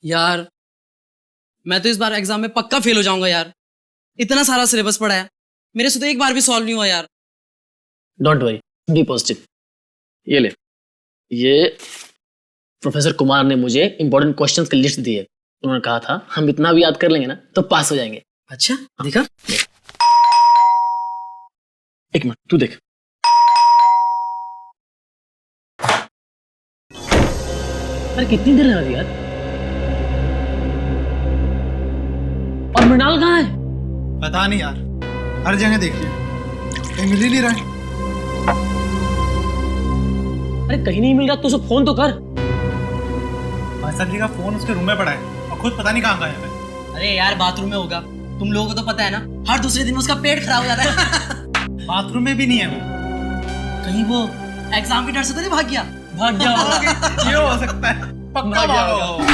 यार मैं तो इस बार एग्जाम में पक्का फेल हो जाऊंगा यार। इतना सारा सिलेबस पढ़ा है, मेरे से तो एक बार भी सॉल्व नहीं हुआ यार। Don't worry, be positive. ये ले, ये प्रोफेसर कुमार ने मुझे इंपॉर्टेंट क्वेश्चंस की लिस्ट दी है। उन्होंने कहा था हम इतना भी याद कर लेंगे ना तो पास हो जाएंगे। अच्छा देखा? एक मिनट तू देख। अरे कितनी देर लगा दी यार। और मृणाल कहाँ है? पता नहीं यार, हर जगह देख लिया, कहीं मिल ही नहीं रहा है। अरे कहीं नहीं मिल रहा तो उसे फोन तो कर। भाई साहब जी का फोन उसके रूम में पड़ा है और खुद पता नहीं कहाँ गया है। अरे यार बाथरूम में होगा, तुम लोगों को तो पता है ना, हर दूसरे दिन उसका पेट खराब हो जाता है। बाथरूम में भी नहीं है वो। कहीं वो एग्जाम की डर से तो नहीं भाग गया? भाग गया ये हो सकता है, पक्का भागा होगा।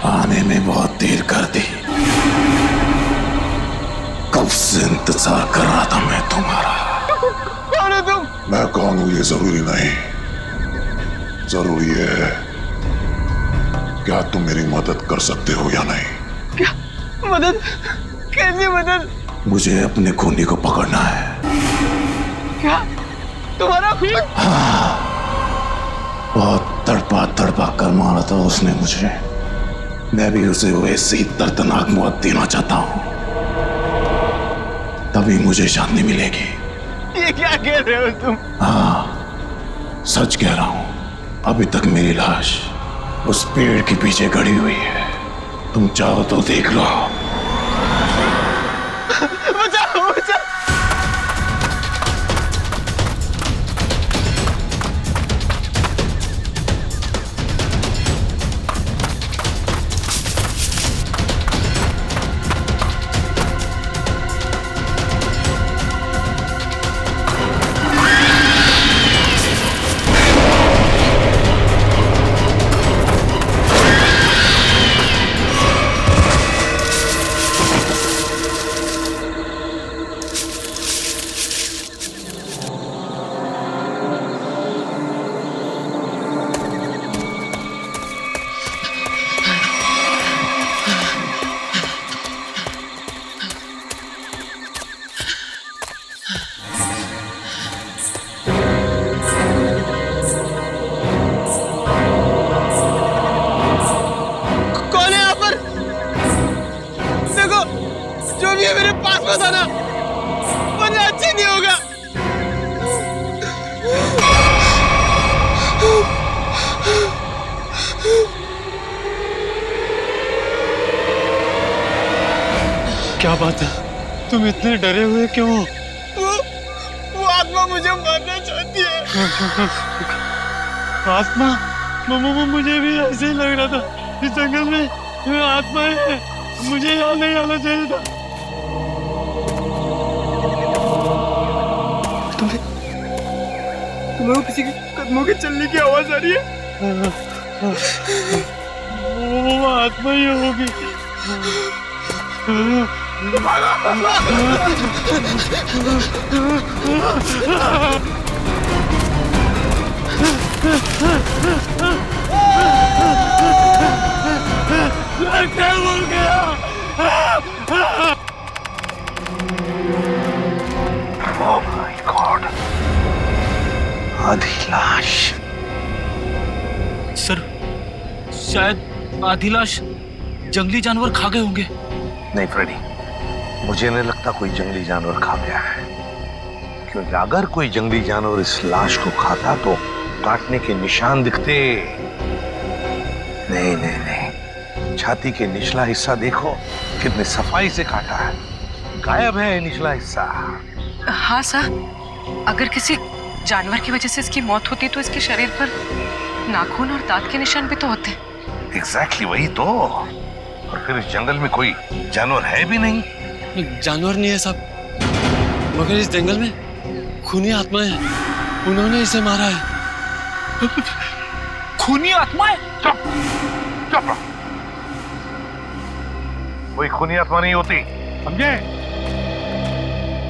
आने में बहुत देर कर दी। कब से इंतजार कर रहा था मैं तुम्हारा। कौन हो तुम? मैं कौन हूं ये जरूरी नहीं, जरूरी है क्या तुम मेरी मदद कर सकते हो या नहीं। क्या मदद? कैसी मदद? मुझे अपने खूनी को पकड़ना है। क्या तुम्हारा खून? हाँ, बहुत तड़पा तड़पा कर मारा था उसने मुझे। मैं भी उसे वैसी दर्दनाक मौत देना चाहता हूं, तभी मुझे शांति मिलेगी। ये क्या कह रहे हो तुम? हाँ, सच कह रहा हूं। अभी तक मेरी लाश उस पेड़ के पीछे गड़ी हुई है, तुम चाहो तो देख लो। बचाओ बचाओ। क्या बात है, तुम इतने डरे हुए क्यों हो? वो आत्मा मुझे मारना चाहती है। आत्मा? मुझे भी ऐसे ही लग रहा था, इस जंगल में आत्मा है, मुझे यहाँ नहीं आना चाहिए था। तुम्हें वो किसी के कदमों के चलने की आवाज आ रही है? वो आत्मा ही होगी। क्या हो गया? Oh my God! आधी लाश। सर, शायद आधी लाश जंगली जानवर खा गए होंगे। नहीं फ्रेडी, मुझे नहीं लगता कोई जंगली जानवर खा गया है, क्योंकि अगर कोई जंगली जानवर इस लाश को खाता तो काटने के निशान दिखते। नहीं नहीं नहीं, छाती के निचला हिस्सा देखो, कितनी सफाई से काटा है, गायब है निचला हिस्सा। हाँ सर, अगर किसी जानवर की वजह से इसकी मौत होती तो इसके शरीर पर नाखून और दांत के निशान भी तो होते। एग्जैक्टली वही तो। और फिर इस जंगल में कोई जानवर है भी नहीं। जानवर नहीं है साहब, मगर इस जंगल में खूनी आत्माएं हैं, उन्होंने इसे मारा है। खूनी आत्माएं? चुप चुप, कोई खूनी आत्मा नहीं होती, समझे?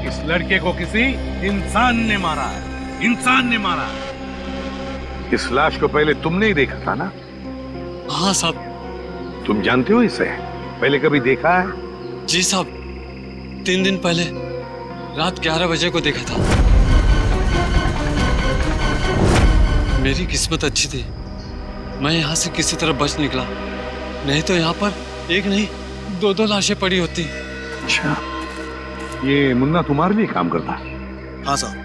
इस लड़के को किसी इंसान ने मारा है, इंसान ने मारा है। इस लाश को पहले तुमने ही देखा था ना? हाँ साहब। तुम जानते हो इसे? पहले कभी देखा है? जी साहब, 3 दिन पहले रात 11 बजे को देखा था। मेरी किस्मत अच्छी थी, मैं यहाँ से किसी तरह बच निकला, नहीं तो यहाँ पर एक नहीं 2 लाशें पड़ी होती। अच्छा, ये मुन्ना तुम्हारे लिए काम करता? हाँ साहब,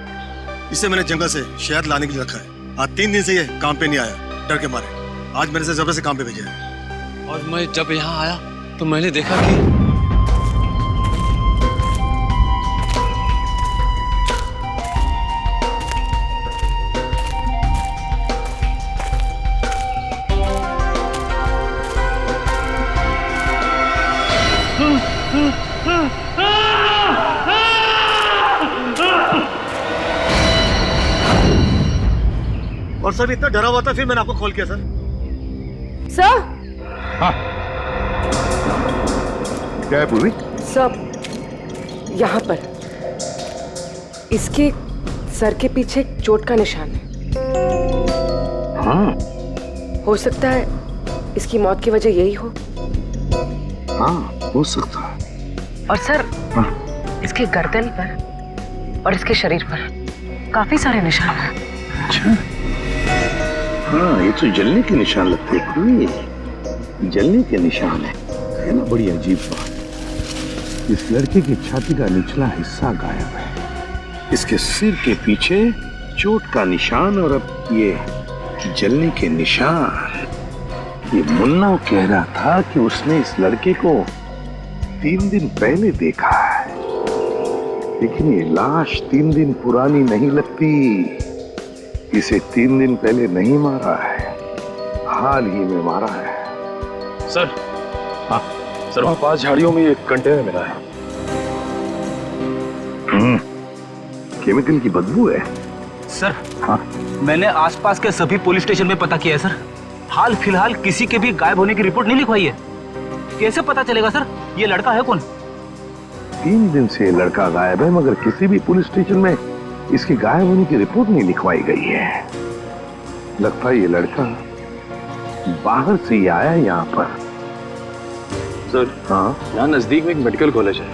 इसे मैंने जंगल से शहद लाने के लिए रखा है। आज 3 दिन से ये काम पे नहीं आया, डर के मारे। आज मैंने इसे जबरदस्ती काम पे भेजा है। और मैं जब यहाँ आया तो मैंने देखा कि और सर इतना डरा हुआ था, फिर मैंने आपको कॉल किया सर। सर, क्या है पूरी? सर, यहाँ पर इसके सर के पीछे एक चोट का निशान है। हाँ हो सकता है इसकी मौत की वजह यही हो। हाँ, हो सकता है। और सर, इसके गर्दन पर और इसके शरीर पर काफी सारे निशान हैं। अच्छा, हाँ, ये तो जलने के निशान लगते हैं पूरी, जलने के निशान है ना? बड़ी अजीब बात। इस लड़के की छाती का निचला हिस्सा गायब है, इसके सिर के पीछे चोट का निशान, और अब ये जलने के निशान। ये मुन्ना कह रहा था कि उसने इस लड़के को 3 दिन पहले देखा है, लेकिन ये लाश 3 दिन पुरानी नहीं लगती। इसे 3 दिन पहले नहीं मारा है, हाल ही में मारा है। सर, हाँ सर, वहाँ पास झाड़ियों में एक कंटेनर मिला है। केमिकल की बदबू है सर। हाँ, मैंने आसपास के सभी पुलिस स्टेशन में पता किया है सर, हाल फिलहाल किसी के भी गायब होने की रिपोर्ट नहीं लिखवाई है। कैसे पता चलेगा सर ये लड़का है कौन? 3 दिन से ये लड़का गायब है, मगर किसी भी पुलिस स्टेशन में इसके गायब होने की रिपोर्ट नहीं लिखवाई गई है। लगता है ये लड़का बाहर से ही आया है यहाँ पर। सर, हाँ, यहाँ नजदीक में एक मेडिकल कॉलेज है,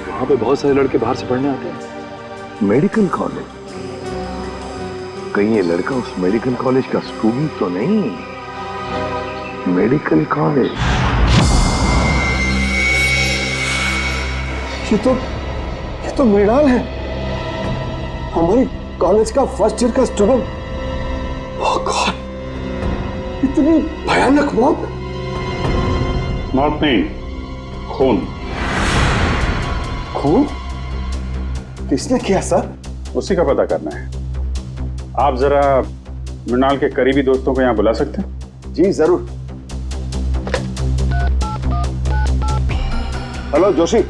वहाँ पे बहुत सारे लड़के बाहर से पढ़ने आते हैं। Medical college? कहीं ये लड़का उस मेडिकल कॉलेज का स्टूडेंट तो नहीं? मेडिकल कॉलेज, ये तो मृणाल है, हमारे कॉलेज का फर्स्ट ईयर का स्टूडेंट। ओह गॉड, इतनी भयानक मौत। मौत नहीं, खून। खून? किसने किया सर? उसी का पता करना है। आप जरा मृणाल के करीबी दोस्तों को यहाँ बुला सकते हैं? जी जरूर। हेलो जोशी।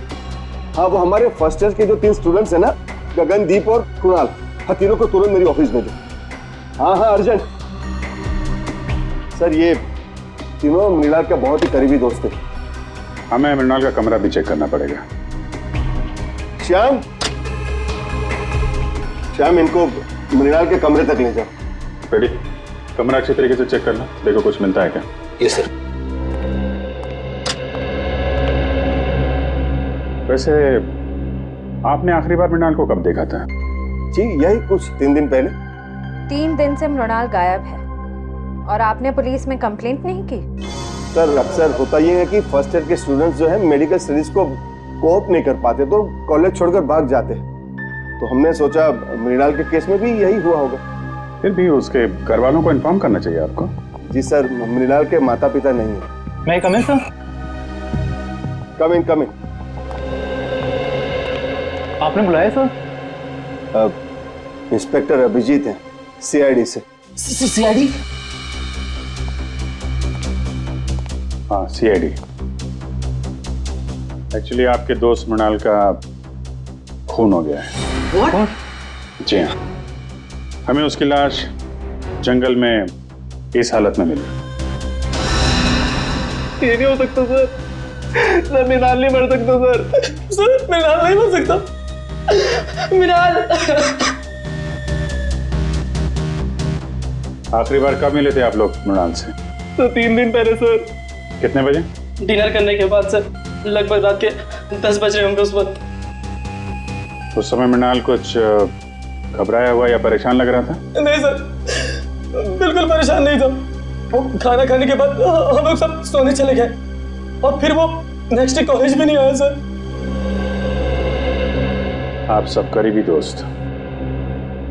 हाँ, वो हमारे फर्स्ट ईयर के जो 3 स्टूडेंट्स हैं ना, गगनदीप और कुणाल, हाँ तीनों को तुरंत मेरी ऑफिस भेजो। हाँ हाँ अर्जेंट। सर ये तीनों मृणाल के बहुत ही करीबी दोस्त हैं। हमें मृणाल का कमरा भी चेक करना पड़ेगा। श्याम, श्याम इनको मृणाल के कमरे तक ले जाओ। रेडी? कमरा अच्छी तरीके से चेक करना, देखो कुछ मिलता है क्या। Yes sir. वैसे आपने आखिरी बार मृणाल को कब देखा था? जी यही कुछ 3 दिन पहले। 3 दिन से मृणाल गायब है और आपने पुलिस में कंप्लेंट नहीं की? सर अक्सर होता ये है कि फर्स्ट ईयर के स्टूडेंट्स जो है मेडिकल स्टडीज को कोऑप नहीं कर पाते तो कॉलेज छोड़कर भाग जाते हैं, तो हमने सोचा मृणाल के केस में भी यही हुआ होगा। फिर भी उसके घर वालों को इन्फॉर्म करना चाहिए आपको। जी सर, मृणाल के माता पिता नहीं है। मैं कम इन सर? कम इन, कम इन। आपने बुलाया सर? इंस्पेक्टर अभिजीत हैं, सीआईडी से। सीआईडी? हाँ सीआईडी। एक्चुअली आपके दोस्त मृणाल का खून हो गया है। What? जी हाँ, हमें उसकी लाश जंगल में इस हालत में मिली। ये नहीं हो सकता सर। सर मृणाल नहीं मर सकता सर। सर मृणाल नहीं मर सकता। मृणाल। आखिरी बार कब मिले थे आप लोग मृणाल से? सर 3 दिन पहले सर। कितने बजे? डिनर करने के बाद सर, लगभग रात के 10 बज रहे होंगे उस वक्त। उस समय मृणाल कुछ घबराया हुआ या परेशान लग रहा था? नहीं सर, बिल्कुल परेशान नहीं था। वो खाना खाने के बाद हम लोग सब सोने चले गए और फिर वो नेक्स्ट डे कॉलेज में नहीं आया सर। आप सब करीबी दोस्त,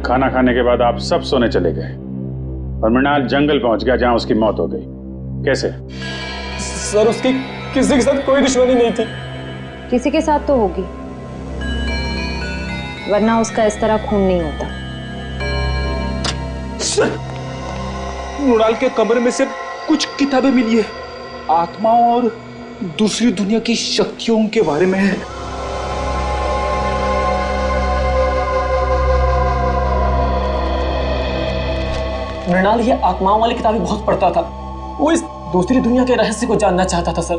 खाना खाने के बाद आप सब सोने चले गए और मृणाल जंगल पहुंच गया जहां उसकी मौत हो गई। कैसे? सर उसकी किसी के साथ कोई दुश्मनी नहीं थी। किसी के साथ तो होगी, वरना उसका इस तरह खून नहीं होता। सर मृणाल के कमरे में से कुछ किताबें मिली है, आत्माओं और दूसरी दुनिया की शक्तियों के बारे में है। मृणाल ये आत्माओं वाली किताबें बहुत पढ़ता था। वो इस दूसरी दुनिया के रहस्य को जानना चाहता था सर।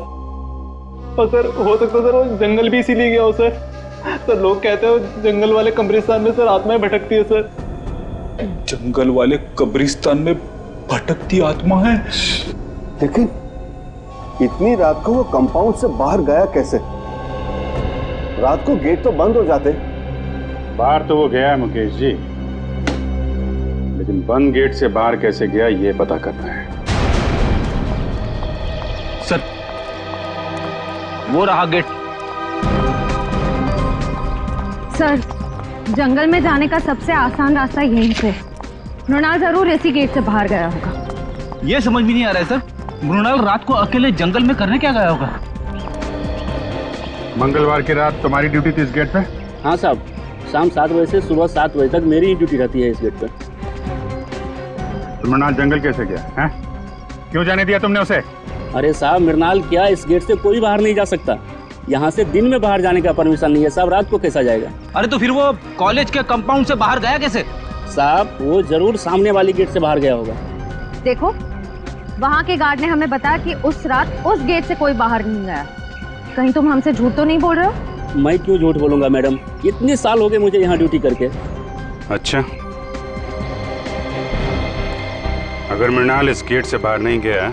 और सर हो सकता सर वो जंगल भी इसीलिए गया हो सर। सर लोग कहते हैं जंगल वाले कब्रिस्तान में सर आत्माएं भटकती है सर। जंगल वाले कब्रिस्तान में भटकती आत्मा है? लेकिन इतनी रात को वो कंपाउंड से बाहर गया कैसे? रात को गेट तो बंद हो जाते। बाहर तो वो गया मुकेश जी, लेकिन बंद गेट से बाहर कैसे गया ये पता करना है। सर वो रहा गेट। सर जंगल में जाने का सबसे आसान रास्ता यहीं से। मृणाल जरूर इसी गेट से बाहर गया होगा। ये समझ में नहीं आ रहा है सर, मृणाल रात को अकेले जंगल में करने क्या गया होगा? मंगलवार की रात तुम्हारी ड्यूटी थी इस गेट पे? हाँ साहब, शाम 7 बजे से सुबह 7 बजे तक मेरी ही ड्यूटी रहती है इस गेट पे। तो मृणाल जंगल कैसे गया है? क्यों जाने दिया तुमने उसे? अरे साहब मृणाल क्या, इस गेट से कोई बाहर नहीं जा सकता। यहाँ से दिन में बाहर जाने का परमिशन नहीं है साहब, रात को कैसा जाएगा? अरे तो फिर वो कॉलेज के कंपाउंड से बाहर गया कैसे? साहब वो जरूर सामने वाली गेट से बाहर गया होगा। देखो वहाँ के गार्ड ने हमें बताया कि उस रात उस गेट से कोई बाहर नहीं गया। कहीं तुम हमसे झूठ तो नहीं बोल रहे हो? मैं क्यों झूठ बोलूंगा मैडम, इतने साल हो गए मुझे यहाँ ड्यूटी करके। अच्छा, अगर मृणाल इस गेट से बाहर नहीं गया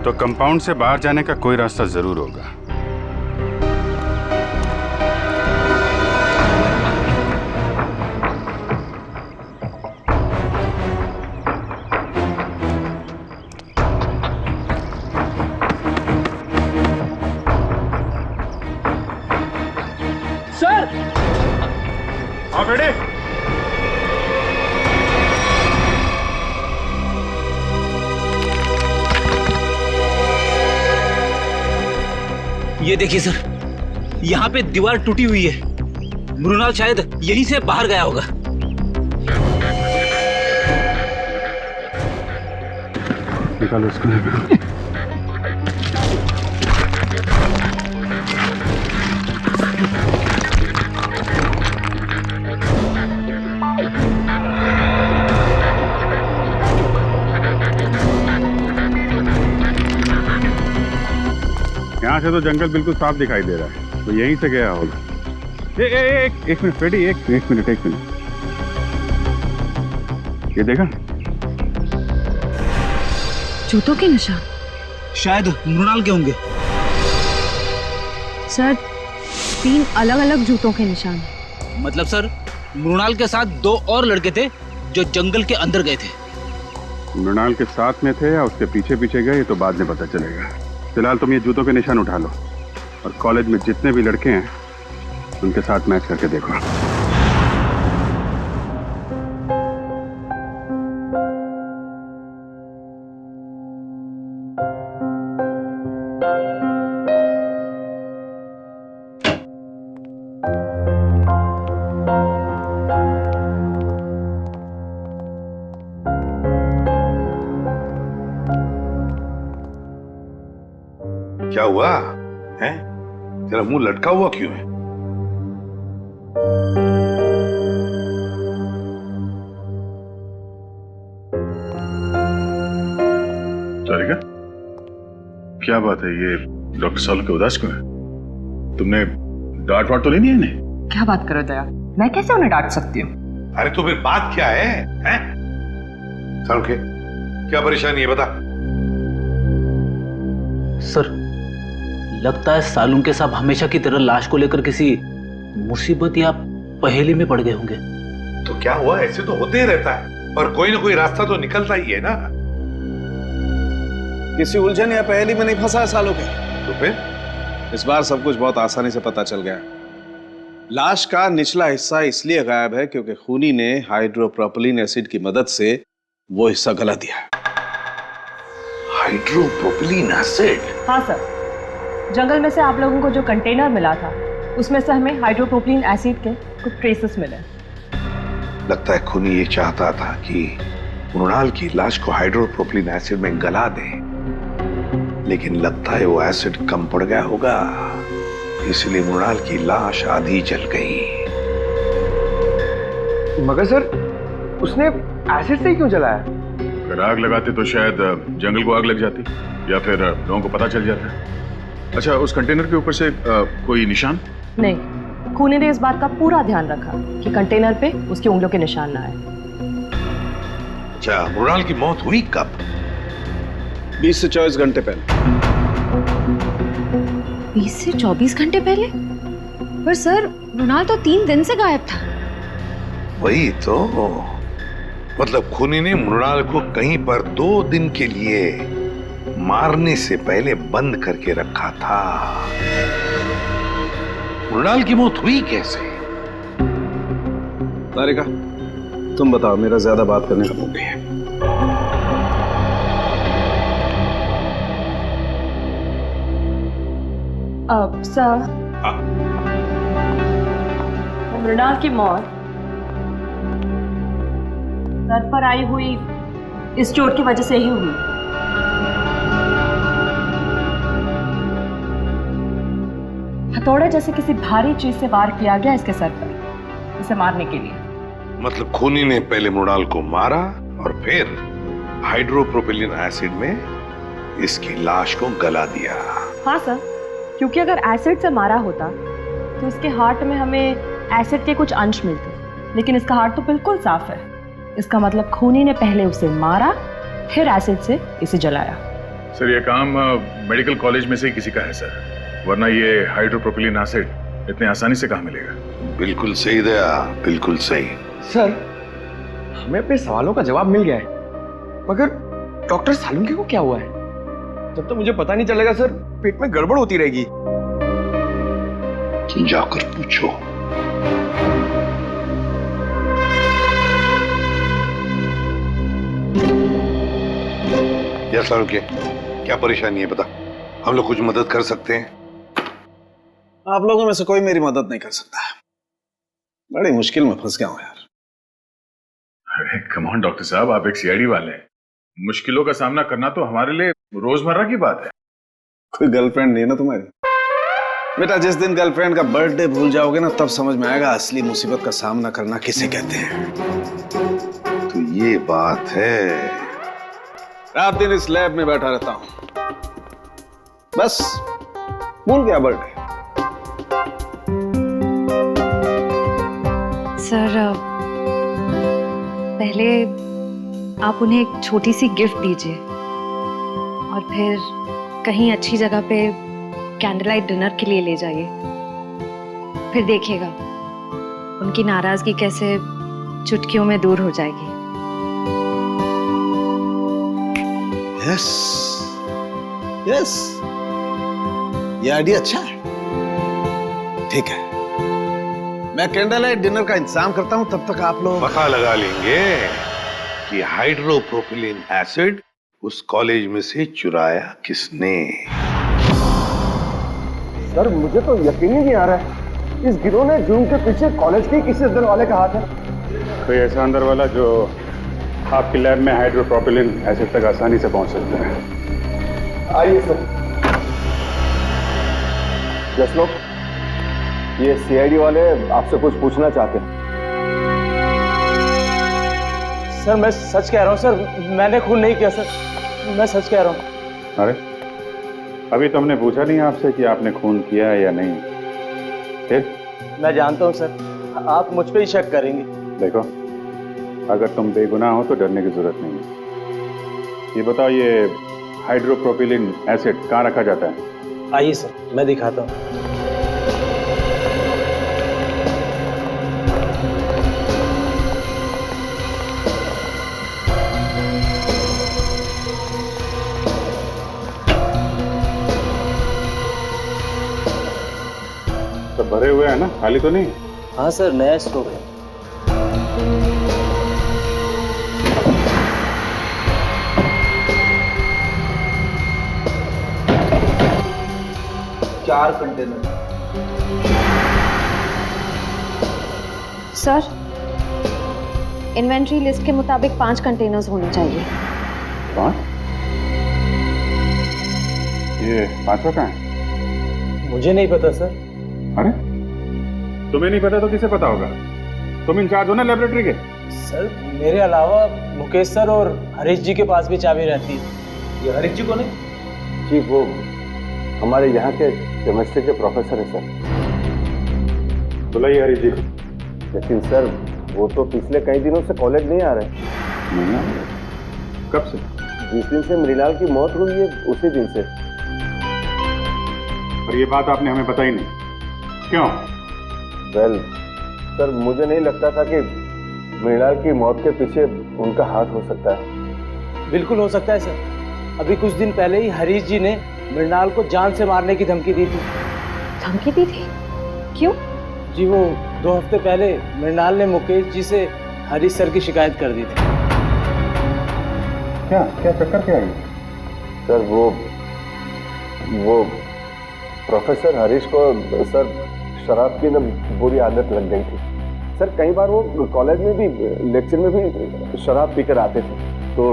तो कंपाउंड से बाहर जाने का कोई रास्ता जरूर होगा। सर हाँ बेटे, ये देखिए सर, यहाँ पे दीवार टूटी हुई है। मृणाल शायद यहीं से बाहर गया होगा। निकालो इसको। यहाँ से तो जंगल बिल्कुल साफ दिखाई दे रहा है, तो यहीं से गया होगा। एक मिनट फ्रेडी, एक मिनट। ये देखा जूतों के निशान? शायद मृणाल के होंगे। सर 3 अलग अलग जूतों के निशान। मतलब सर मृणाल के साथ 2 और लड़के थे जो जंगल के अंदर गए थे। मृणाल के साथ में थे या उसके पीछे पीछे गए, ये तो बाद में पता चलेगा। फिलहाल तुम ये जूतों के निशान उठा लो और कॉलेज में जितने भी लड़के हैं उनके साथ मैच करके देखो। क्या हुआ है? तेरा मुंह लटका हुआ क्यों है? सारिका, क्या बात है? ये डॉक्टर सालू के उदास क्यों है? तुमने डांट वाट तो नहीं दी इन्हें? क्या बात करो दया, मैं कैसे उन्हें डांट सकती हूँ? अरे तो फिर बात क्या है? सालू के क्या परेशानी है, बता। सर लगता है सालुंके साहब हमेशा की तरह लाश को लेकर किसी मुसीबत या पहेली में पड़ गए होंगे। तो क्या हुआ? ऐसे तो होते ही रहता है, और कोई ना कोई रास्ता तो निकलता ही है ना। किसी उलझन या पहेली में नहीं फंसा है सालों के। तो फिर इस बार सब कुछ बहुत आसानी से पता चल गया। लाश का निचला हिस्सा इसलिए गायब है क्योंकि खूनी ने हाइड्रोप्रोपिलीन एसिड की मदद से वो हिस्सा गला दिया। हाइड्रोप्रोपिलीन एसिड? हाँ सर, जंगल में से आप लोगों को जो कंटेनर मिला था उसमें से हमें हाइड्रोप्रोपिलीन एसिड के कुछ ट्रेसेस मिले। लगता है खूनी ये चाहता था कि मृणाल की लाश को हाइड्रोप्रोपिलीन एसिड में गला दे, लेकिन लगता है वो एसिड कम पड़ गया होगा, इसलिए मृणाल की लाश आधी जल गई। मगर सर उसने एसिड से ही क्यों जलाया? अगर आग लगाते तो शायद जंगल को आग लग जाती या फिर लोगों को पता चल जाता। अच्छा, उस कंटेनर के ऊपर से कोई निशान? नहीं, खूनी ने इस बात का पूरा ध्यान रखा कि कंटेनर पे उसकी उंगलियों के निशान ना आए। अच्छा, मृणाल की मौत हुई कब? 20 से 24 घंटे पहले। 20 से 24 घंटे पहले? पर सर मृणाल तो 3 दिन से गायब था। वही तो, मतलब खूनी ने मृणाल को कहीं पर 2 दिन के लिए मारने से पहले बंद करके रखा था। मृणाल की मौत हुई कैसे? तारिका, तुम बताओ, मेरा ज्यादा बात करने का मौका है। सर, मृणाल की मौत सर पर आई हुई इस चोट की वजह से ही हुई। हथौड़े जैसे किसी भारी चीज से वार किया गया इसके सर पर, इसे मारने के लिए। मतलब खूनी ने पहले मृणाल को मारा और फिर हाइड्रोप्रोपिलीन एसिड में इसकी लाश को गला दिया। हाँ सर, क्योंकि अगर एसिड से मारा होता तो इसके हार्ट में हमें एसिड के कुछ अंश मिलते, लेकिन इसका हार्ट तो बिल्कुल साफ है। इसका मतलब खूनी ने पहले उसे मारा, फिर एसिड से इसे जलाया। सर ये काम मेडिकल कॉलेज में से ही किसी का है सर, वरना ये हाइड्रोप्रोपिलीन एसिड इतने आसानी से कहाँ मिलेगा? बिल्कुल सही दया, बिल्कुल सही। सर, हमें अपने सवालों का जवाब मिल गया है, मगर डॉक्टर सालुंके को क्या हुआ है? जब तक मुझे पता नहीं चलेगा सर, पेट में गड़बड़ होती रहेगी। जाकर पूछो। या सालुंके, क्या परेशानी है बता, हम लोग कुछ मदद कर सकते हैं? आप लोगों में से कोई मेरी मदद नहीं कर सकता। बड़ी मुश्किल में फंस गया हूं यार। अरे कम ऑन डॉक्टर साहब, आप एक सीआईडी वाले हैं। मुश्किलों का सामना करना तो हमारे लिए रोजमर्रा की बात है। कोई गर्लफ्रेंड नहीं है ना तुम्हारी? बेटा, जिस दिन गर्लफ्रेंड का बर्थडे भूल जाओगे ना, तब समझ में आएगा असली मुसीबत का सामना करना किसे कहते हैं। तो ये बात है। रात दिन इस लैब में बैठा रहता हूं, बस भूल गया बर्थडे। सर, पहले आप उन्हें एक छोटी सी गिफ्ट दीजिए और फिर कहीं अच्छी जगह पे कैंडल लाइट डिनर के लिए ले जाइए। फिर देखिएगा उनकी नाराजगी कैसे चुटकियों में दूर हो जाएगी। यस यस, ये आइडिया अच्छा है। ठीक है, मैं कैंडल लाइट डिनर का इंतजाम करता हूं, तब तक आप लोग पता लगा लेंगे कि हाइड्रोप्रोपिलीन एसिड उस कॉलेज में से चुराया किसने। सर, मुझे तो यकीन ही नहीं आ रहा है, इस गिरोह ने जूम के पीछे कॉलेज के किसी अंदर वाले का हाथ है। कोई ऐसा अंदर वाला जो आपकी लैब में हाइड्रोप्रोपिलीन एसिड तक आसानी से पहुंच सकता है। आइए सर। जस लोग, ये सीआईडी वाले आपसे कुछ पूछना चाहते हैं। सर, मैं सच कह रहा हूँ सर, मैंने खून नहीं किया सर, मैं सच कह रहा हूँ। अरे, अभी तो हमने पूछा नहीं आपसे कि आपने खून किया है या नहीं। फिर मैं जानता हूँ सर, आप मुझ पे ही शक करेंगे। देखो, अगर तुम बेगुनाह हो तो डरने की जरूरत नहीं है। ये बताओ, ये हाइड्रोप्रोपिलीन एसिड कहाँ रखा जाता है? आइए सर, मैं दिखाता हूँ। सब भरे हुए हैं ना, खाली तो नहीं? हाँ सर, नया स्टॉक है। चार कंटेनर। सर, इन्वेंट्री लिस्ट के मुताबिक 5 कंटेनर्स होने चाहिए। 5? ये 5वां कहाँ है? मुझे नहीं पता सर। अरे, तुम्हें नहीं पता तो किसे पता होगा? तुम इंचार्ज हो ना लेबोरेटरी के। सर, मेरे अलावा मुकेश सर और हरीश जी के पास भी चाबी रहती है। ये हरीश जी कौन है? जी, वो हमारे यहाँ के केमिस्ट्री के प्रोफेसर है सर। बुलाइए हरीश जी को। लेकिन सर, वो तो पिछले कई दिनों से कॉलेज नहीं आ रहे। नहीं आ रहे? कब से? जिस दिन से मृणाल की मौत हुई है, उसी दिन से। और ये बात आपने हमें बताई नहीं, क्यों? वेल सर, मुझे नहीं लगता था कि मृणाल की मौत के पीछे उनका हाथ हो सकता है। बिल्कुल हो सकता है सर। अभी कुछ दिन पहले ही हरीश जी ने मृणाल को जान से मारने की धमकी दी थी। धमकी दी थी? क्यों? जी, वो 2 हफ्ते पहले मृणाल ने मुकेश जी से हरीश सर की शिकायत कर दी थी। क्या क्या चक्कर क्या है? सर, वो प्रोफेसर हरीश को सर शराब की ना बुरी आदत लग गई थी। सर, कई बार वो कॉलेज में भी, लेक्चर में भी शराब पीकर आते थे। तो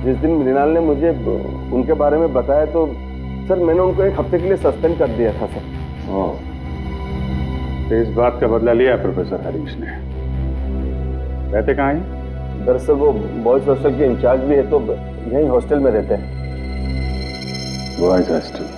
जिस दिन मृणाल ने मुझे उनके बारे में बताया तो सर, मैंने उनको 1 हफ्ते के लिए सस्पेंड कर दिया था सर। तो इस बात का बदला लिया प्रोफेसर हरीश ने। रहते कहाँ हैं? दरअसल वो बॉयज हॉस्टल के इंचार्ज भी है, तो यहीं हॉस्टल में रहते हैं। Boys hostel.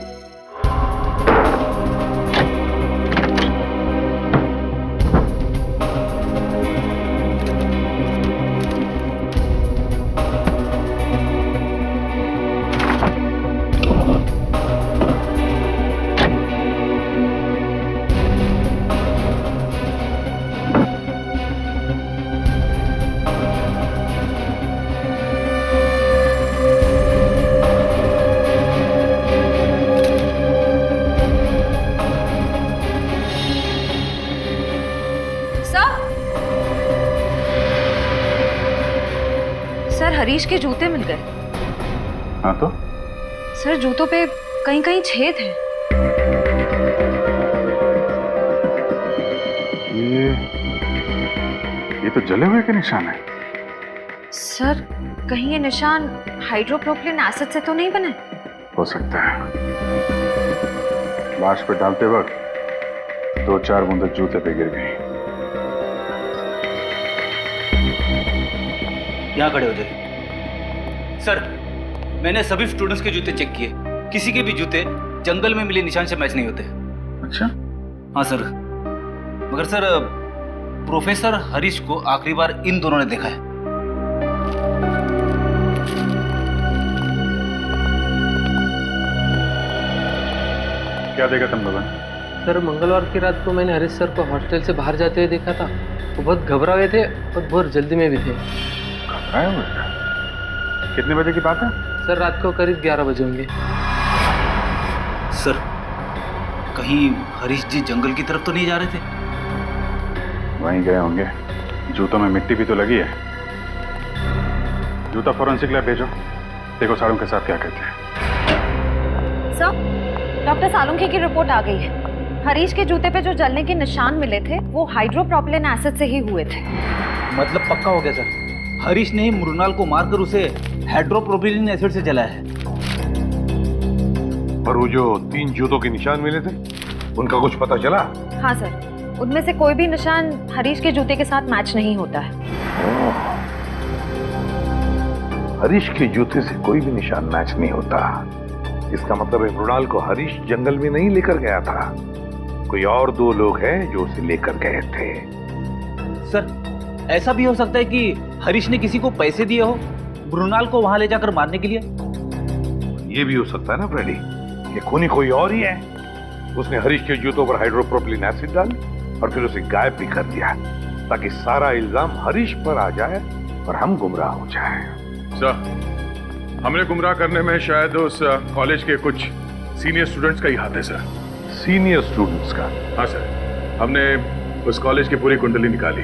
हरीश के जूते मिल गए। हाँ तो? सर, जूतों पे कहीं कहीं छेद है। तो जले हुए के निशान है। सर, कहीं ये निशान हाइड्रोप्रोपिलीन एसिड से तो नहीं बने? हो सकता है। लाश पे डालते वक्त 2-4 बूंदें जूते पे गिर गई। यहाँ खड़े हो जाइए। सर, मैंने सभी स्टूडेंट्स के जूते चेक किए, किसी के भी जूते जंगल में मिले निशान से मैच नहीं होते। अच्छा? हाँ सर, मगर सर प्रोफेसर हरीश को आखिरी बार इन दोनों ने देखा है। क्या देखा तुम लोगों ने? सर, मंगलवार की रात को मैंने हरीश सर को हॉस्टल से बाहर जाते हुए देखा था। वो बहुत घबरा हुए थे और बहुत जल्दी में भी थे। घबराए हुए थे? कितने बजे की बात है? सर, रात को करीब 11 बजे होंगे। सर, कहीं हरीश जी जंगल की तरफ तो नहीं जा रहे थे? वहीं गए होंगे। जूतों में मिट्टी भी तो लगी है। जूता फॉरेंसिक लैब भेजो, देखो सालुंखे साहब क्या कहते हैं। सर, डॉक्टर सालुंखे की रिपोर्ट आ गई है। हरीश के जूते पे जो जलने के निशान मिले थे वो हाइड्रोप्रोपिलीन एसिड से ही हुए थे। मतलब पक्का हो गया सर, हरीश ने ही मृणाल को मारकर उसे हाइड्रोप्रोपिलीन एसिड से जलाया है। और वो जो 3 जूतों के निशान मिले थे, उनका कुछ पता चला? हाँ सर, उनमें से कोई भी निशान हरीश के जूते के साथ मैच नहीं होता है। हरीश के जूते से कोई भी निशान मैच नहीं होता। इसका मतलब है मृणाल को हरीश जंगल में नहीं लेकर गया था, कोई और 2 लोग हैं जो उसे लेकर गए थे। सर, ऐसा भी हो सकता है कि हरीश ने किसी को पैसे दिए हो मृणाल को वहां ले जाकर मारने के लिए। ये भी हो सकता है ना फ्रेडी, ये खूनी कोई और ही है। उसने हरीश के जूतों पर हाइड्रोप्रोपिलीन एसिड डाली और फिर उसे गायब भी कर दिया, ताकि सारा इल्जाम हरीश पर आ जाए और हम गुमराह हो जाए। सर, हमने गुमराह करने में शायद उस कॉलेज के कुछ सीनियर स्टूडेंट्स का ही हाथ है सर। सीनियर स्टूडेंट्स का? हाँ सर, हमने उस कॉलेज की पूरी कुंडली निकाली।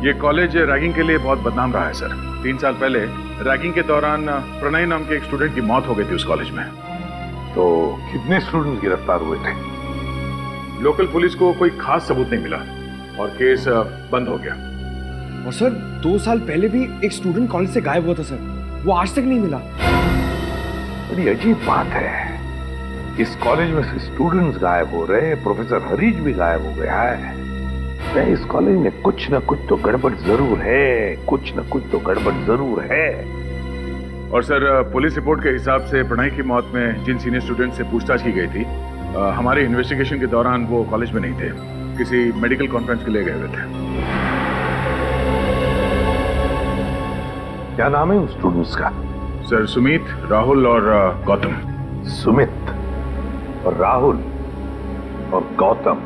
ये कॉलेज रैगिंग के लिए बहुत बदनाम रहा है सर। 3 साल पहले रैगिंग के दौरान प्रणय नाम के एक स्टूडेंट की मौत हो गई थी उस कॉलेज में। तो कितने स्टूडेंट्स गिरफ्तार हुए थे? लोकल पुलिस को कोई खास सबूत नहीं मिला और केस बंद हो गया। और सर, 2 साल पहले भी एक स्टूडेंट कॉलेज से गायब हुआ था सर, वो आज तक नहीं मिला। बड़ी अजीब बात है, इस कॉलेज में से स्टूडेंट्स गायब हो रहे हैं, प्रोफेसर हरीश भी गायब हो गया है। इस कॉलेज में कुछ न कुछ तो गड़बड़ जरूर है, कुछ न कुछ तो गड़बड़ जरूर है। और सर, पुलिस रिपोर्ट के हिसाब से प्रणय की मौत में जिन सीनियर स्टूडेंट से पूछताछ की गई थी, हमारे इन्वेस्टिगेशन के दौरान वो कॉलेज में नहीं थे, किसी मेडिकल कॉन्फ्रेंस के लिए गए हुए थे। क्या नाम है उन स्टूडेंट्स का? सर, सुमित, राहुल और गौतम। सुमित और राहुल और गौतम।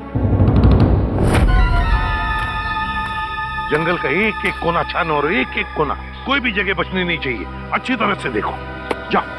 जंगल का एक एक कोना छानो और एक एक कोना, कोई भी जगह बचनी नहीं चाहिए। अच्छी तरह से देखो, जाओ।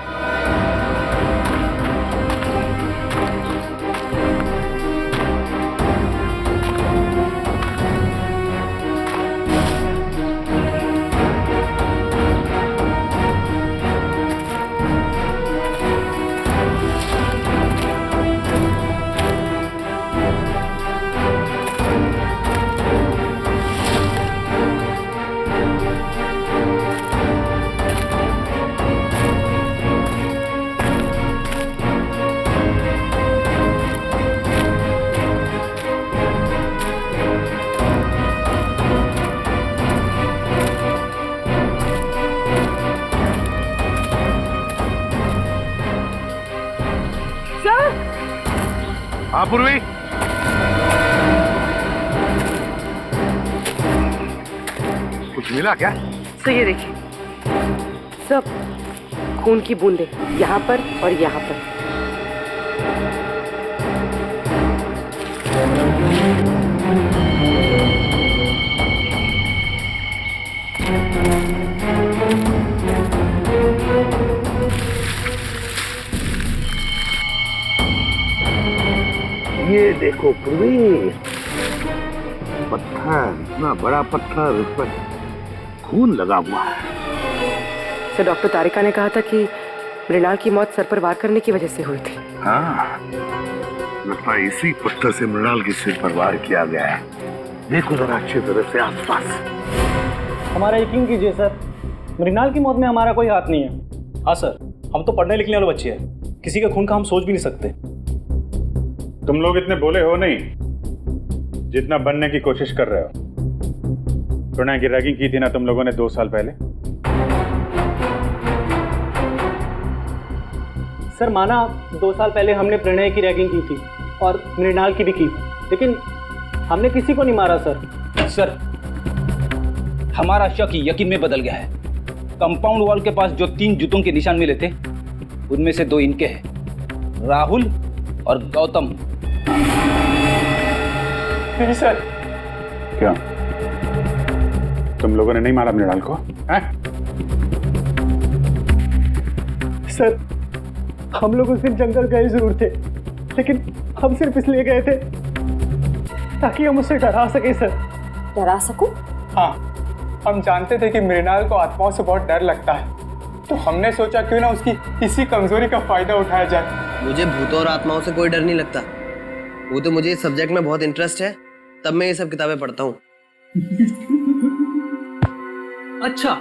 हाँ पूर्वी, कुछ मिला क्या? तो ये देखिए, सब खून की बूंदें यहाँ पर और यहाँ पर। ये देखो पूर्वी, पत्थर, इतना बड़ा पत्थर, उस पर खून लगा हुआ है। सर, डॉक्टर तारिका ने कहा था कि मृणाल की मौत सर पर वार करने की वजह से हुई थी। हाँ, लगता है इसी पत्थर से मृणाल के सिर पर वार किया गया है। देखो जरा अच्छी तरह से आसपास। हमारा यकीन कीजिए सर, मृणाल की मौत में हमारा कोई हाथ नहीं है। हाँ सर, हम तो पढ़ने लिखने वाले बच्चे हैं, किसी के खून का हम सोच भी नहीं सकते। तुम लोग इतने बोले हो नहीं जितना बनने की कोशिश कर रहे हो। प्रणय की रैगिंग की थी ना तुम लोगों ने 2 साल पहले। सर माना 2 साल पहले हमने प्रणय की रैगिंग की थी और मृणाल की भी की, लेकिन हमने किसी को नहीं मारा सर। सर, हमारा शक यकीन में बदल गया है। कंपाउंड वॉल के पास जो 3 जूतों के निशान मिले थे, उनमें से 2 इनके हैं, राहुल और गौतम। नहीं सर। क्या तुम लोगों ने नहीं मारा मृणाल को? हैं? सर, हम लोग उस दिन जंगल गए जरूर थे, लेकिन हम सिर्फ इसलिए गए थे ताकि हम उसे डरा सके सर। डरा सको? हाँ, हम जानते थे कि मृणाल को आत्माओं से बहुत डर लगता है, तो हमने सोचा क्यों ना उसकी इसी कमजोरी का फायदा उठाया जाए। मुझे भूतों और आत्माओं से कोई डर नहीं लगता। वो तो मुझे इस सब्जेक्ट में बहुत इंटरेस्ट है, तब मैं ये सब किताबें पढ़ता हूँ। अच्छा,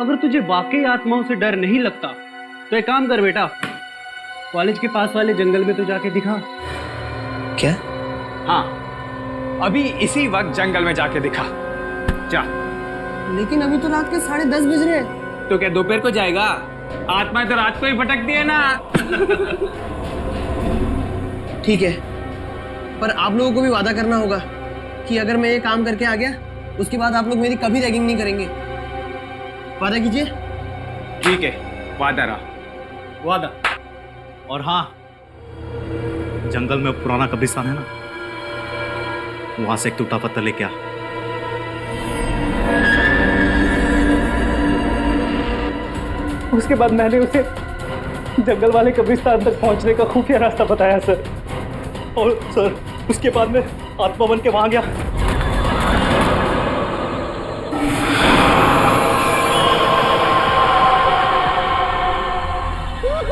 अगर तुझे वाकई आत्माओं से डर नहीं लगता तो एक काम कर बेटा, कॉलेज के पास वाले जंगल में तो जाके दिखा। क्या? हाँ, अभी इसी वक्त जंगल में जाके दिखा। जा। लेकिन अभी तो रात के 10:30 बज रहे हैं। तो क्या दोपहर को जाएगा? आत्माएं तो रात को ही भटकती है ना। ठीक है, पर आप लोगों को भी वादा करना होगा कि अगर मैं ये काम करके आ गया, उसके बाद आप लोग मेरी कभी रैगिंग नहीं करेंगे। वादा कीजिए। ठीक है, वादा रहा। वादा। और हाँ, जंगल में पुराना कब्रिस्तान है ना, वहां से एक टूटा पत्थर लेके आ। उसके बाद मैंने उसे जंगल वाले कब्रिस्तान तक पहुंचने का खुफिया रास्ता बताया सर, और सर उसके बाद मैं आत्मा बन के वहां गया।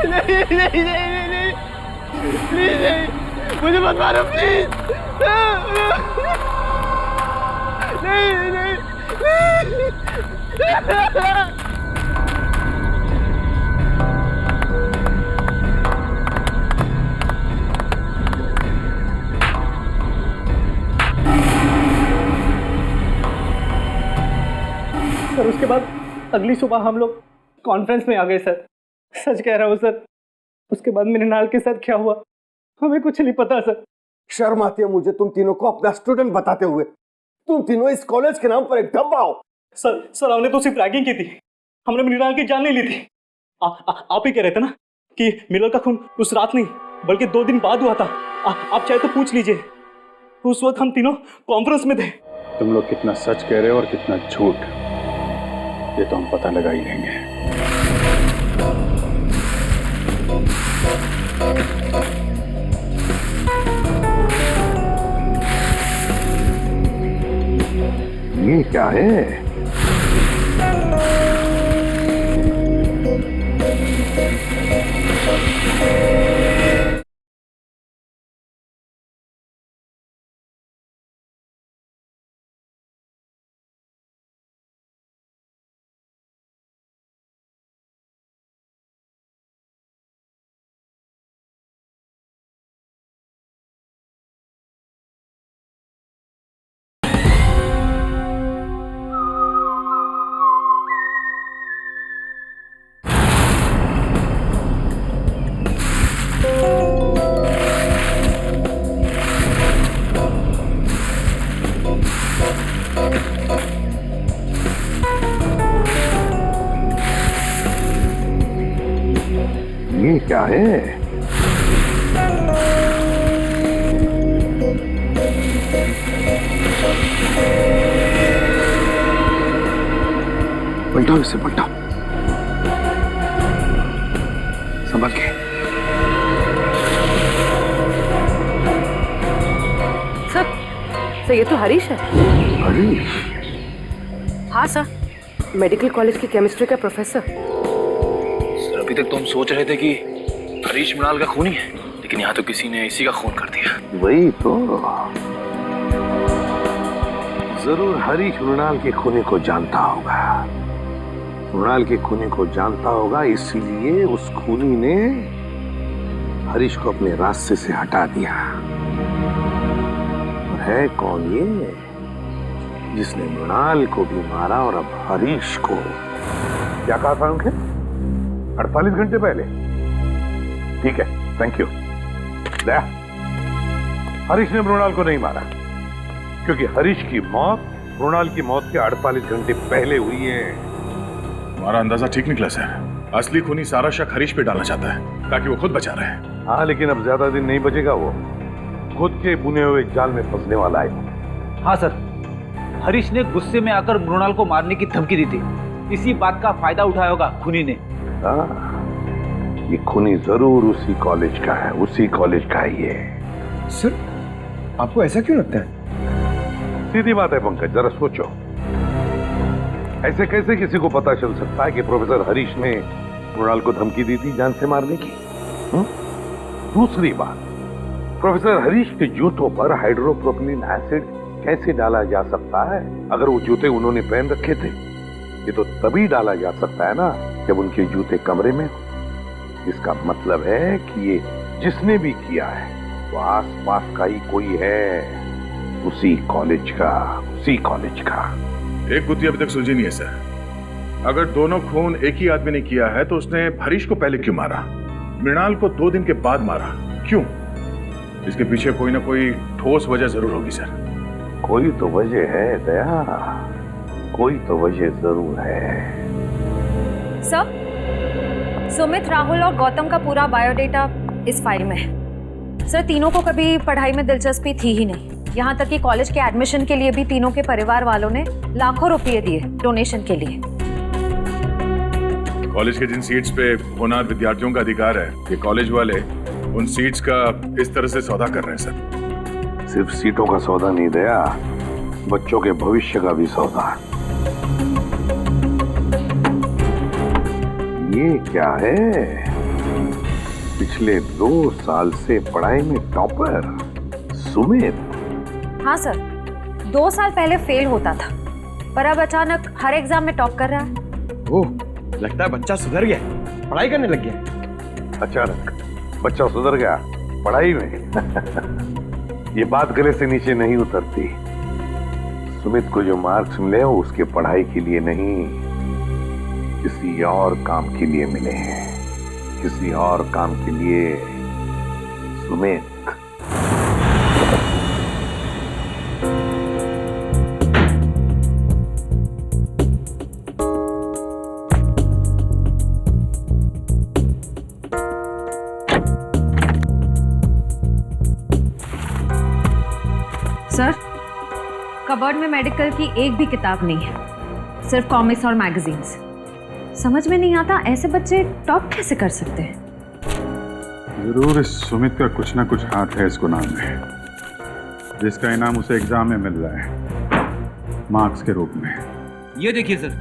नहीं नहीं नहीं नहीं प्लीज नहीं, मुझे मत मारो प्लीज। नहीं नहीं सर उसके बाद अगली सुबह हम लोग कॉन्फ्रेंस में आ गए सर। सच कह रहा हूँ सर, उसके बाद मृणाल के साथ क्या हुआ हमें कुछ नहीं पता सर। शर्म आती है मुझे तुम तीनों को अपना स्टूडेंट बताते हुए। तुम तीनों इस कॉलेज के नाम पर एक डब्बा हो। सर हमने तो सिर्फ रैगिंग की थी, हमने मृणाल की जान नहीं ली थी। आप ही कह रहे थे ना कि मृणाल का खून उस रात नहीं बल्कि 2 दिन बाद हुआ था। आप चाहे तो पूछ लीजिए, उस वक्त हम तीनों कॉन्फ्रेंस में थे। तुम लोग कितना सच कह रहे हो और कितना झूठ, ये तो हम पता लगा ही लेंगे। ये क्या है? ये क्या है? पलटाओ इसे, पलटाओ, संभल के। सर ये तो हरीश है। हरीश? हाँ सर, मेडिकल कॉलेज की केमिस्ट्री का प्रोफेसर। सर अभी तक तो हम सोच रहे थे कि हरीश मृणाल का खूनी है, लेकिन यहाँ तो किसी ने इसी का खून कर दिया। वही तो, जरूर हरीश मृणाल के खूनी को जानता होगा। मृणाल के खूनी को जानता होगा, इसीलिए उस खूनी ने हरीश को अपने रास्ते से हटा दिया। और है कौन ये जिसने मृणाल को भी मारा और अब हरीश को? क्या कहा था उनके? 48 घंटे पहले। ठीक है, थैंक यू। दया, हरीश ने मृणाल को नहीं मारा, क्योंकि हरीश की मौत मृणाल की मौत के 48 घंटे पहले हुई है। हमारा अंदाजा ठीक निकला सर। असली खूनी सारा शक हरीश पे डालना चाहता है ताकि वो खुद बचा रहे। हाँ, लेकिन अब ज्यादा दिन नहीं बचेगा, वो खुद के बुने हुए जाल में फंसने वाला है। हाँ सर, हरीश ने गुस्से में आकर मृणाल को मारने की धमकी दी थी। इसी बात का फायदा उठाया होगा खूनी ने। हाँ, ये खूनी जरूर उसी कॉलेज का है, उसी कॉलेज का है ये। सर, आपको ऐसा क्यों लगता है? सीधी बात है पंकज, जरा सोचो, ऐसे कैसे किसी को पता चल सकता है कि प्रोफेसर हरीश ने मृणाल को धमकी दी थी जान से मारने की? दूसरी बात, प्रोफेसर हरीश के जूतों पर हाइड्रोप्रोपिलीन एसिड कैसे डाला जा सकता है? अगर वो जूते उन्होंने पहन रखे थे, ये तो तभी डाला जा सकता है ना जब उनके जूते कमरे में हो। इसका मतलब है कि ये जिसने भी किया है वो आसपास का ही कोई है, उसी कॉलेज का, उसी कॉलेज का। एक गुत्थी अभी तक सुलझी नहीं है सर। अगर दोनों खून एक ही आदमी ने किया है तो उसने हरीश को पहले क्यों मारा, मृणाल को 2 दिन के बाद मारा क्यों? इसके पीछे कोई ना कोई ठोस वजह जरूर होगी सर। कोई तो वजह है दया, कोई तो वजह जरूर है। सर, सुमित, राहुल और गौतम का पूरा बायोडेटा इस फाइल में है। सर, तीनों को कभी पढ़ाई में दिलचस्पी थी ही नहीं। यहाँ तक कि कॉलेज के एडमिशन के लिए भी तीनों के परिवार वालों ने लाखों रुपए दिए डोनेशन के लिए। कॉलेज के जिन सीट्स पे होना विद्यार्थियों का अधिकार है, ये कॉलेज वाले उन सीट्स का इस तरह से सौदा कर रहे हैं सर। सिर्फ सीटों का सौदा नहीं दया, बच्चों के भविष्य का भी सौदा। ये क्या है? पिछले 2 साल से पढ़ाई में टॉपर सुमित। हाँ सर, 2 साल पहले फेल होता था, पर अब अचानक हर एग्जाम में टॉप कर रहा है। ओह, लगता है बच्चा सुधर गया, पढ़ाई करने लग गया। अचानक बच्चा सुधर गया पढ़ाई में? ये बात गले से नीचे नहीं उतरती। सुमित को जो मार्क्स मिले वो उसके पढ़ाई के लिए नहीं, किसी और काम के लिए मिले हैं, किसी और काम के लिए। सुमित, सर, कबर्ड में मेडिकल की एक भी किताब नहीं है, सिर्फ कॉमिक्स और मैगजीन्स। समझ में नहीं आता ऐसे बच्चे टॉप कैसे कर सकते हैं। जरूर इस सुमित का कुछ ना कुछ हाथ है इसको नाम में, जिसका इनाम उसे एग्जाम में मिल रहा है मार्क्स के रूप में। ये देखिए सर,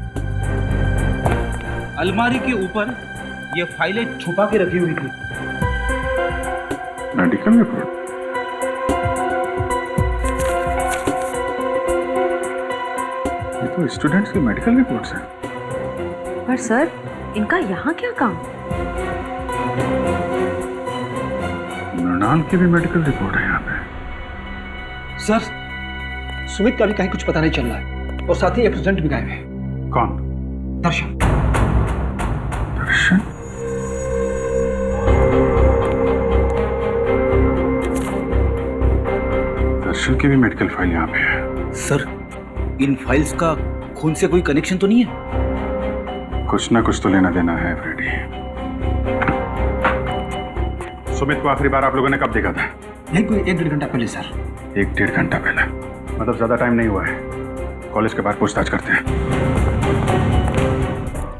अलमारी के ऊपर ये फाइलें छुपा के रखी हुई थी। Medical report? ये तो स्टूडेंट्स की मेडिकल रिपोर्ट्स हैं। पर सर, इनका यहाँ क्या काम? मृणाल की भी मेडिकल रिपोर्ट है यहाँ पे। सर, सुमित का भी कहीं कुछ पता नहीं चल रहा है, और साथ ही एक स्टूडेंट भी गायब है। कौन? दर्शन। दर्शन? दर्शन की भी मेडिकल फाइल यहाँ पे है। सर, इन फाइल्स का खून से कोई कनेक्शन तो नहीं है? कुछ ना कुछ तो लेना देना है फ्रेडी। सुमित को आखिरी बार आप लोगों ने कब देखा था? नहीं, कोई 1-1.5 घंटा पहले सर। 1-1.5 घंटा पहले? मतलब ज्यादा टाइम नहीं हुआ है। कॉलेज के बाहर पूछताछ करते हैं।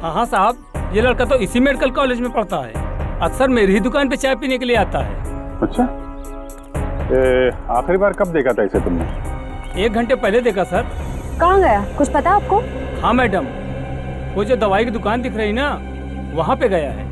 हाँ साहब, ये लड़का तो इसी मेडिकल कॉलेज में पढ़ता है। अक्सर मेरी ही दुकान पे चाय पीने के लिए आता है। अच्छा, आखिरी बार कब देखा था इसे तुमने? 1 घंटे पहले देखा सर। कहाँ गया, कुछ पता आपको? हाँ मैडम, वो जो दवाई की दुकान दिख रही ना, वहाँ पे गया है।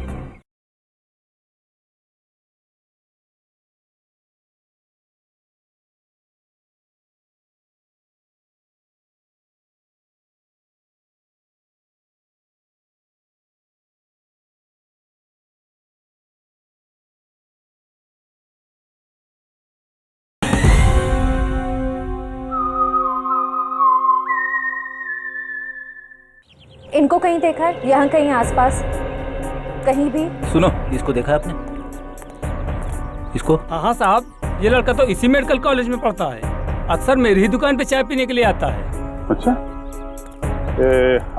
इनको कहीं देखा है? यहाँ कहीं आसपास कहीं भी? सुनो, इसको देखा है आपने? इसको? हाँ साहब, ये लड़का तो इसी मेडिकल कॉलेज में पढ़ता है। अक्सर मेरी ही दुकान पे चाय पीने के लिए आता है। अच्छा,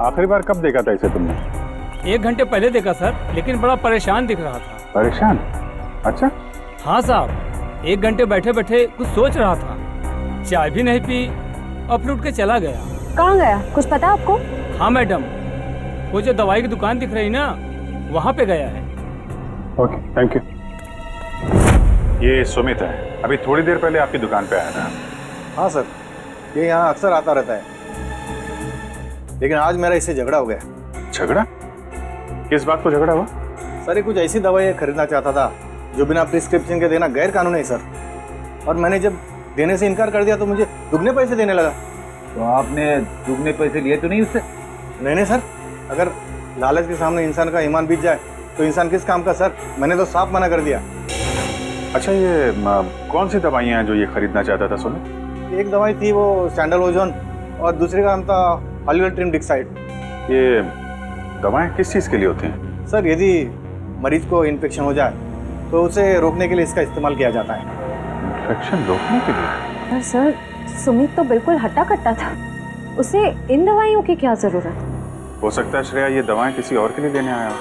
आखिरी बार कब देखा था इसे तुमने? 1 घंटे पहले देखा सर, लेकिन बड़ा परेशान दिख रहा था। परेशान? अच्छा। हाँ साहब, 1 घंटे बैठे बैठे कुछ सोच रहा था, चाय भी नहीं पी और फिर उठ के चला गया। कहाँ गया, कुछ पता आपको? हाँ मैडम, वो जो दवाई की दुकान दिख रही ना, वहाँ पे गया है। Okay, thank you. ये सुमित है, अभी थोड़ी देर पहले आपकी दुकान पे आया था। हाँ सर, ये यहाँ अक्सर आता रहता है, लेकिन आज मेरा इससे झगड़ा हो गया। झगड़ा? किस बात को झगड़ा हुआ? सर, ये कुछ ऐसी दवाई खरीदना चाहता था जो बिना प्रिस्क्रिप्शन के देना गैर कानूनी है सर, और मैंने जब देने से इनकार कर दिया तो मुझे दुगने पैसे देने लगा। तो आपने दुगने पैसे लिए तो नहीं उससे? नहीं सर, अगर लालच के सामने इंसान का ईमान बीत जाए तो इंसान किस काम का सर, मैंने तो साफ मना कर दिया। अच्छा, ये कौन सी दवाइयाँ हैं जो ये खरीदना चाहता था सुमित? एक दवाई थी वो सैंडलोजोन, और दूसरे का नाम था हॉलीवुड-ट्रिम-डिक्साइड। ये दवाएं किस चीज़ के लिए होती हैं? सर, यदि मरीज को इन्फेक्शन हो जाए तो उसे रोकने के लिए इसका इस्तेमाल किया जाता है। इन्फेक्शन रोकने के लिए? पर सर, सुमित तो बिल्कुल हट्टा कट्टा था, उसे इन दवाइयों की क्या जरूरत? हो सकता है श्रेया ये दवाएं किसी और के लिए लेने आया हो।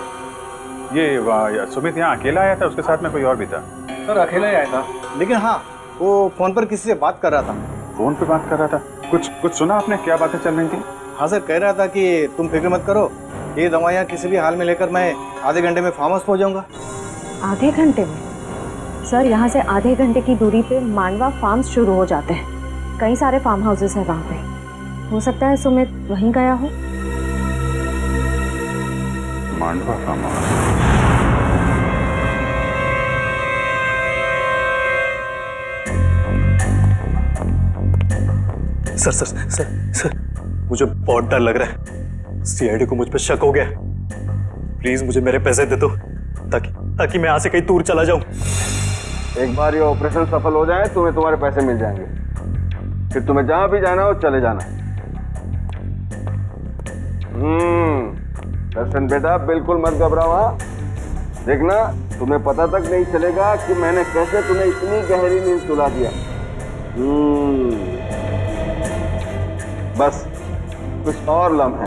ये सुमित यहाँ अकेला आया था, उसके साथ में कोई और भी था? सर, अकेला ही आया था, लेकिन हाँ, वो फोन पर किसी से बात कर रहा था। फोन पे बात कर रहा था? कुछ सुना आपने, क्या बातें चल रही थी? हाँ सर, कह रहा था कि तुम फिक्र मत करो, ये दवाइयाँ किसी भी हाल में लेकर मैं आधे घंटे में फार्म हाउस पहुँच जाऊँगा। आधे घंटे में? सर, यहाँ से आधे घंटे की दूरी पे मांडवा फार्म्स शुरू हो जाते हैं, कई सारे फार्म हाउसेस हैं वहाँ पे। हो सकता है सुमित वहीं गया हो। Mandwa farm house? सर, मुझे बहुत डर लग रहा है। सीआईडी को मुझ पर शक हो गया। प्लीज मुझे मेरे पैसे दे दो, ताकि मैं यहाँ से कहीं दूर चला जाऊं। एक बार ये ऑपरेशन सफल हो जाए तुम्हें तुम्हारे पैसे मिल जाएंगे, फिर तुम्हें जहां भी जाना हो चले जाना। दर्शन बेटा, बिल्कुल मत घबराओ। हाँ, देखना तुम्हें पता तक नहीं चलेगा कि मैंने कैसे तुम्हें इतनी गहरी नींद सुला दिया। बस कुछ और लम्हे,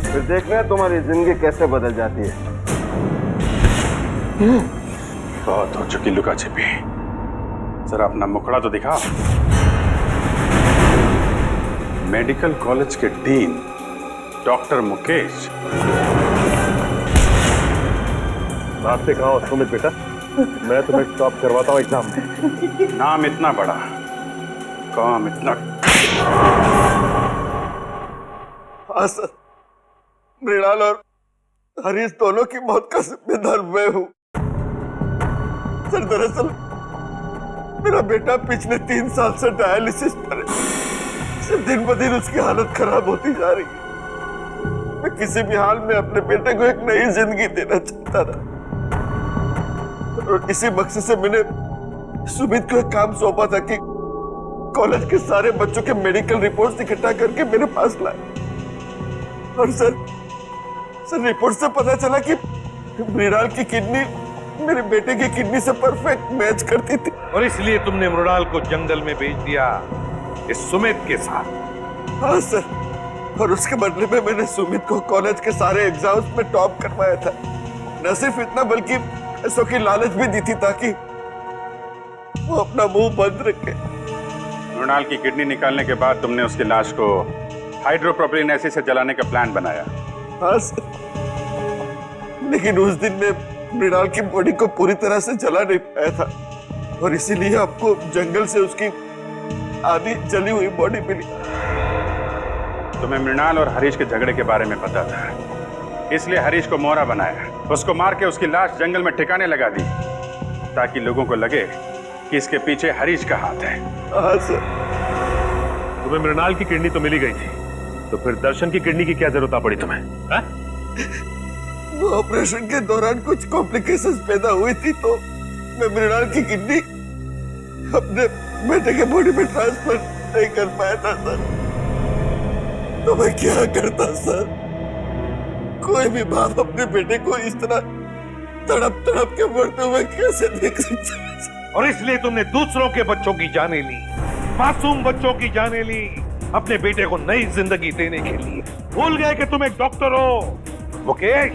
फिर देखना तुम्हारी जिंदगी कैसे बदल जाती है। बहुत हो चुकी लुका छिपी, जरा अपना मुखड़ा तो दिखा। मेडिकल कॉलेज के डीन डॉक्टर मुकेश। बात से कहा सुमित बेटा, मैं तुम्हें टॉप करवाता हूँ एग्जाम में। नाम इतना बड़ा, काम इतना। हाँ सर, मृणाल और हरीश दोनों की मौत का जिम्मेदार मैं हूँ। सर, दरअसल मेरा बेटा पिछले 3 साल से डायलिसिस पर है। दिन ब दिन उसकी हालत खराब होती जा रही है। मैं किसी भी हाल में अपने बेटे को एक नई जिंदगी देना चाहता था, और इसी मकसद से मैंने सुमित को एक काम सौंपा था कि कॉलेज के सारे बच्चों के मेडिकल रिपोर्ट्स इकट्ठा करके मेरे पास लाए। और सर रिपोर्ट से पता चला कि मृणाल की किडनी मेरे बेटे की किडनी से परफेक्ट मैच करती थी, और इसलिए तुमने मृणाल को जंगल में भेज दिया इस सुमित के साथ। हाँ सर, और उसके बदले में मैंने सुमित को कॉलेज के सारे एग्जाम्स में टॉप करवाया था। न सिर्फ इतना बल्कि पैसों की लालच भी दी थी ताकि वो अपना मुंह बंद रखे। मृणाल की किडनी निकालने के बाद तुमने उसकी लाश को हाइड्रोप्रोपिलीन एसिड से जलाने का प्लान बनाया। हाँ सर, लेकिन उस दिन में मृणाल की बॉडी को पूरी तरह से जला नहीं पाया था, और इसीलिए आपको जंगल से उसकी आधी जली हुई बॉडी मिली। तुम्हें मृणाल और हरीश के झगड़े के बारे में पता था, इसलिए हरीश को मोहरा बनाया, उसको मार के उसकी लाश जंगल में ठिकाने लगा दी, ताकि लोगों को लगे कि इसके पीछे हरीश का हाथ है। हाँ सर। तुम्हें मृणाल की किडनी तो मिली गई थी, तो फिर दर्शन की किडनी की क्या जरूरत आ पड़ी तुम्हें? वो ऑपरेशन के दौरान कुछ कॉम्प्लिकेशंस पैदा हुई थी, तो मैं मृणाल की किडनी अपने बेटे के बॉडी में ट्रांसफर नहीं कर पाया था सर। तो मैं क्या करता सर? कोई भी बाप अपने बेटे को इस तरह तड़प तड़प के मरते हुए कैसे देख सकता है? और इसलिए तुमने दूसरों के बच्चों की जानें ली, मासूम बच्चों की जानें ली, अपने बेटे को नई जिंदगी देने के लिए। भूल गए कि तुम एक डॉक्टर हो। मुकेश,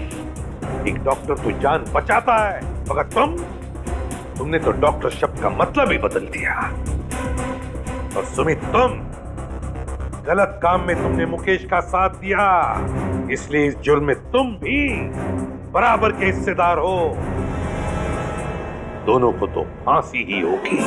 एक डॉक्टर तो जान बचाता है, मगर तुमने तो डॉक्टर शब्द का मतलब ही बदल दिया। और सुमित, तुम गलत काम में तुमने मुकेश का साथ दिया, इसलिए इस जुर्म में तुम भी बराबर के हिस्सेदार हो। दोनों को तो फांसी ही होगी।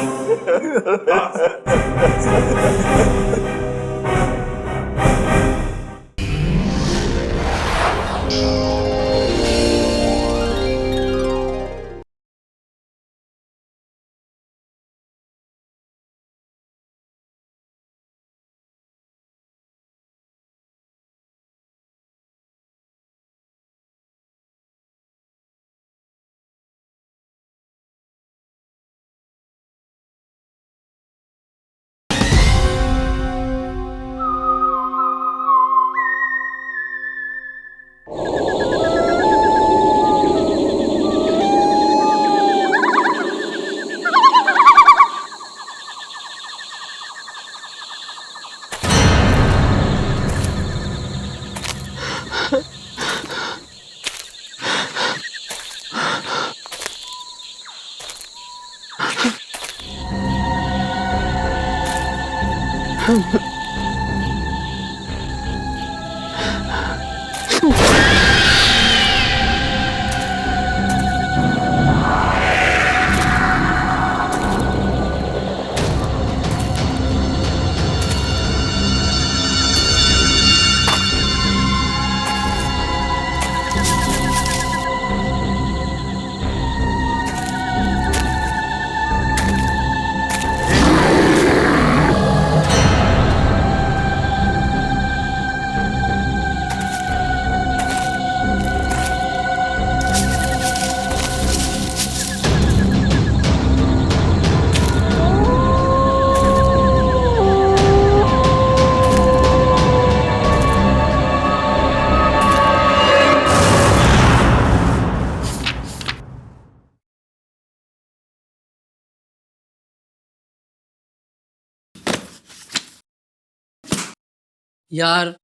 यार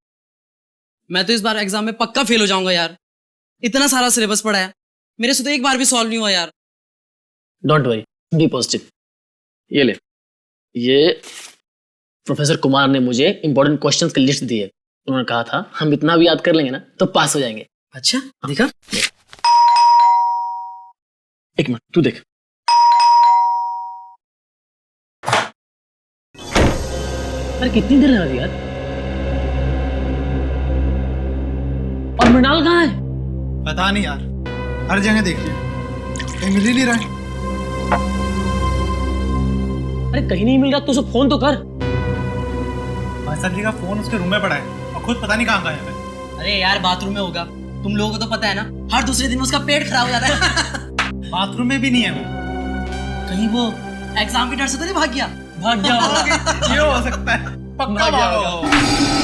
मैं तो इस बार एग्जाम में पक्का फेल हो जाऊंगा यार। इतना सारा सिलेबस पड़ा है, मेरे से तो एक बार भी सॉल्व नहीं हुआ यार। Don't worry, be positive. ये ले, ये प्रोफेसर कुमार ने मुझे इंपॉर्टेंट क्वेश्चंस की लिस्ट दी है। उन्होंने कहा था हम इतना भी याद कर लेंगे ना तो पास हो जाएंगे। अच्छा देखा? एक मिनट, तू देख। अरे कितनी देर लगा दी यार। और मृणाल कहाँ है? पता नहीं यार, हर जगह देख लिया, कहीं मिल ही नहीं रहा है। अरे कहीं नहीं मिल रहा तो उसे फोन तो कर। भाई साहब जी का फोन उसके रूम में पड़ा है और खुद पता नहीं कहाँ गायब है। अरे यार बाथरूम में होगा, तुम लोगों को तो पता है ना, हर दूसरे दिन उसका पेट खराब हो जाता है। बाथरूम में भी नहीं है वो। कहीं वो एग्जाम के डर से तो नहीं भाग गया? भाग गया होगा। ये हो सकता है, पक्का भागा होगा।